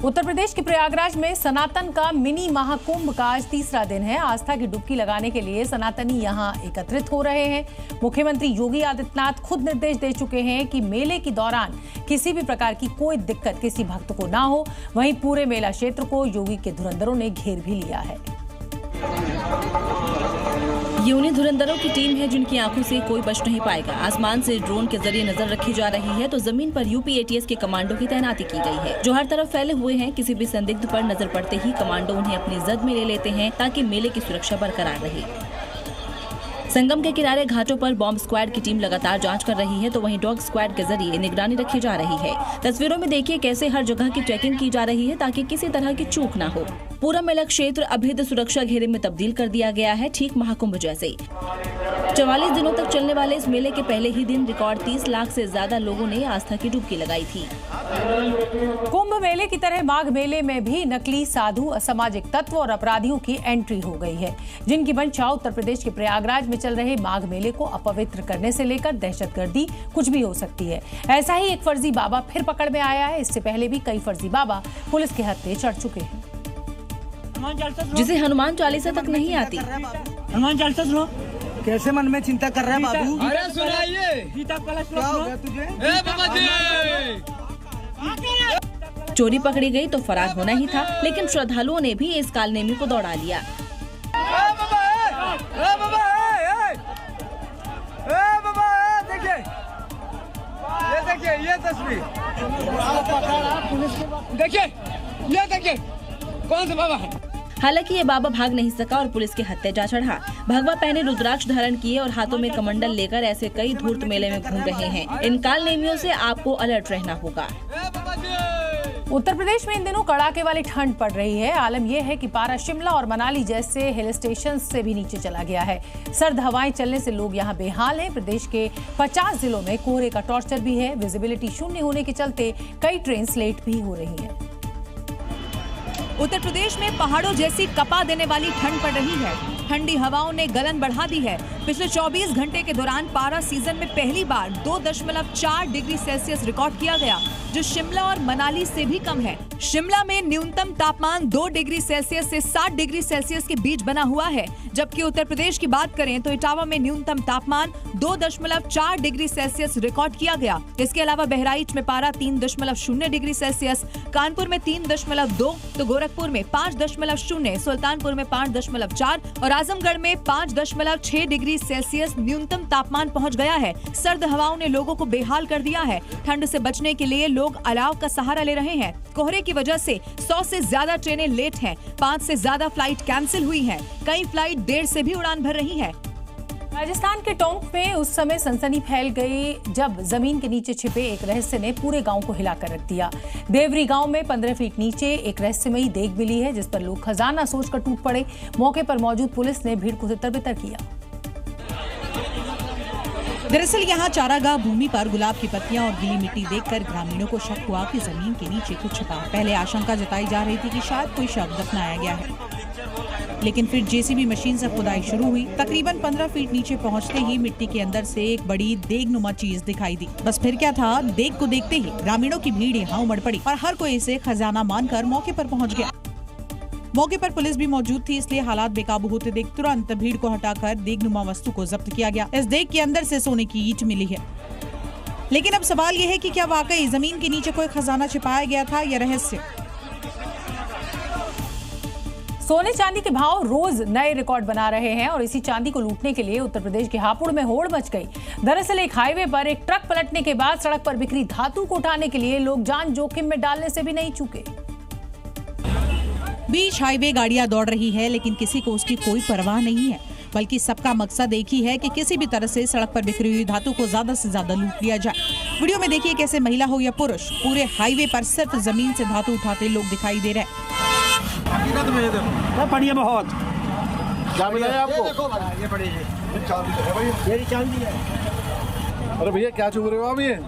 उत्तर प्रदेश के प्रयागराज में सनातन का मिनी महाकुंभ का आज तीसरा दिन है। आस्था की डुबकी लगाने के लिए सनातनी यहां एकत्रित हो रहे हैं। मुख्यमंत्री योगी आदित्यनाथ खुद निर्देश दे चुके हैं कि मेले के दौरान किसी भी प्रकार की कोई दिक्कत किसी भक्त को ना हो। वहीं पूरे मेला क्षेत्र को योगी के धुरंधरों ने घेर भी लिया है। ये उन्हीं धुरंधरों की टीम है जिनकी आंखों से कोई बच नहीं पाएगा। आसमान से ड्रोन के जरिए नजर रखी जा रही है तो जमीन पर यूपी एटीएस के कमांडो की तैनाती की गई है, जो हर तरफ फैले हुए हैं। किसी भी संदिग्ध पर नजर पड़ते ही कमांडो उन्हें अपनी जद में ले लेते हैं ताकि मेले की सुरक्षा बरकरार रहे। संगम के किनारे घाटों पर बॉम्ब स्क्वाड की टीम लगातार जांच कर रही है तो वहीं डॉग स्क्वाड के जरिए निगरानी रखी जा रही है। तस्वीरों में देखिए कैसे हर जगह की चेकिंग की जा रही है ताकि किसी तरह की चूक न हो। पूरा मेला क्षेत्र अभेद्य सुरक्षा घेरे में तब्दील कर दिया गया है, ठीक महाकुंभ जैसे। 44 दिनों तक चलने वाले इस मेले के पहले ही दिन रिकॉर्ड 30 लाख से ज्यादा लोगों ने आस्था की डुबकी लगाई थी। कुंभ मेले की तरह माघ मेले में भी नकली साधु, असामाजिक तत्व और अपराधियों की एंट्री हो गई है, जिनकी मंशा उत्तर प्रदेश के प्रयागराज में चल रहे माघ मेले को अपवित्र करने से लेकर दहशतगर्दी कुछ भी हो सकती है। ऐसा ही एक फर्जी बाबा फिर पकड़ में आया है। इससे पहले भी कई फर्जी बाबा पुलिस के हत्थे चढ़ चुके हैं। जिसे हनुमान चालीसा तक नहीं आती। हनुमान चालीसा सुनो। कैसे मन में चिंता कर रहा है बाबू? अरे सुनाइए। क्या हो गया तुझे? ए बाबा जी। चोरी पकड़ी गई तो फरार होना ही था, लेकिन श्रद्धालुओं ने भी इस कालनेमी को दौड़ा लिया। देखिए ये तस्वीर, देखिए कौन सा बाबा है। हालांकि ये बाबा भाग नहीं सका और पुलिस के हत्थे जा चढ़ा। भगवा पहने, रुद्राक्ष धारण किए और हाथों में कमंडल लेकर ऐसे कई धूर्त मेले में घूम रहे हैं। इन कालनेमियों से आपको अलर्ट रहना होगा। उत्तर प्रदेश में इन दिनों कड़ाके वाली ठंड पड़ रही है। आलम यह है कि पारा शिमला और मनाली जैसे हिल स्टेशन से भी नीचे चला गया है। सर्द हवाएं चलने से लोग यहां बेहाल हैं। प्रदेश के 50 जिलों में कोहरे का टॉर्चर भी है। विजिबिलिटी शून्य होने के चलते कई ट्रेन लेट भी हो रही है। उत्तर प्रदेश में पहाड़ों जैसी कपा देने वाली ठंड पड़ रही है। ठंडी हवाओं ने गलन बढ़ा दी है। पिछले 24 घंटे के दौरान पारा सीजन में पहली बार 2.4 डिग्री सेल्सियस रिकॉर्ड किया गया, जो शिमला और मनाली से भी कम है। शिमला में न्यूनतम तापमान 2 डिग्री सेल्सियस से 7 डिग्री सेल्सियस के बीच बना हुआ है, जबकि उत्तर प्रदेश की बात करें तो इटावा में न्यूनतम तापमान 2.4 डिग्री सेल्सियस रिकॉर्ड किया गया। इसके अलावा बहराइच में पारा 3.0 डिग्री सेल्सियस, कानपुर में 3.2, तो गोरखपुर में 5.0, सुल्तानपुर में 5.4 और आजमगढ़ में 5.6 डिग्री सेल्सियस न्यूनतम तापमान पहुंच गया है। सर्द हवाओं ने लोगों को बेहाल कर दिया है। ठंड से बचने के लिए लोग अलाव का सहारा ले रहे हैं। कोहरे की वजह से 100 से ज्यादा ट्रेनें लेट हैं। 5 से ज्यादा फ्लाइट कैंसिल हुई हैं। कई फ्लाइट देर से भी उड़ान भर रही है। राजस्थान के टोंक में उस समय सनसनी फैल गई जब जमीन के नीचे छिपे एक रहस्य ने पूरे गांव को हिलाकर रख दिया। देवरी गांव में 15 फीट नीचे एक रहस्यमयी देग मिली है, जिस पर लोग खजाना सोचकर टूट पड़े। मौके पर मौजूद पुलिस ने भीड़ को तितर-बितर किया। दरअसल यहाँ चारागाह भूमि पर गुलाब की पत्तियां और गीली मिट्टी देखकर ग्रामीणों को शक हुआ कि जमीन के नीचे कुछ छिपा। पहले आशंका जताई जा रही थी कि शायद कोई शव दफनाया गया है, लेकिन फिर जेसीबी मशीन से खुदाई शुरू हुई। तकरीबन 15 फीट नीचे पहुंचते ही मिट्टी के अंदर से एक बड़ी देगनुमा चीज दिखाई दी। बस फिर क्या था, देग को देखते ही ग्रामीणों की भीड़ यहाँ उमड़ पड़ी और हर कोई इसे खजाना मानकर मौके पर पहुंच गया। मौके पर पुलिस भी मौजूद थी, इसलिए हालात बेकाबू होते देख तुरंत भीड़ को हटाकर देगनुमा वस्तु को जब्त किया गया। इस देग के अंदर से सोने की ईंट मिली है। लेकिन अब सवाल यह है कि क्या वाकई जमीन के नीचे कोई खजाना छिपाया गया था या रहस्य? सोने चांदी के भाव रोज नए रिकॉर्ड बना रहे हैं और इसी चांदी को लूटने के लिए उत्तर प्रदेश के हापुड़ में होड़ मच गई। दरअसल एक हाईवे पर एक ट्रक पलटने के बाद सड़क पर बिखरी धातु को उठाने के लिए लोग जान जोखिम में डालने से भी नहीं चूके। बीच हाईवे गाड़ियां दौड़ रही है, लेकिन किसी को उसकी कोई परवाह नहीं है, बल्कि सबका मकसद एक ही है कि किसी भी तरह से सड़क पर बिखरी हुई धातु को ज्यादा से ज्यादा लूट लिया जाए। वीडियो में देखिए कैसे महिला हो या पुरुष पूरे हाईवे पर सिर्फ जमीन से धातु उठाते लोग दिखाई दे रहे हैं। बढ़िया, बहुत क्या मिला है आपको? ये चांदी है। अरे भैया क्या चुग रहे हो आप? ये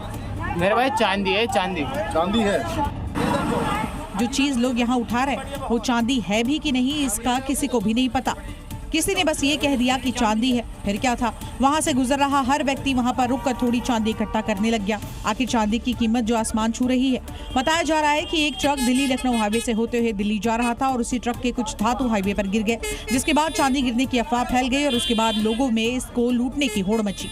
मेरे भाई चांदी है। चांदी है। जो चीज लोग यहाँ उठा रहे वो चांदी है भी कि नहीं, इसका किसी को भी नहीं पता। किसी ने बस ये कह दिया कि चांदी है, फिर क्या था। वहां से गुजर रहा हर व्यक्ति वहां पर रुककर थोड़ी चांदी इकट्ठा करने लग गया। आखिर चांदी की कीमत जो आसमान छू रही है। बताया जा रहा है कि एक ट्रक दिल्ली लखनऊ हाईवे से होते हुए दिल्ली जा रहा था और उसी ट्रक के कुछ धातु हाईवे पर गिर गए, जिसके बाद चांदी गिरने की अफवाह फैल गई और उसके बाद लोगों में इसको लूटने की होड़ मची।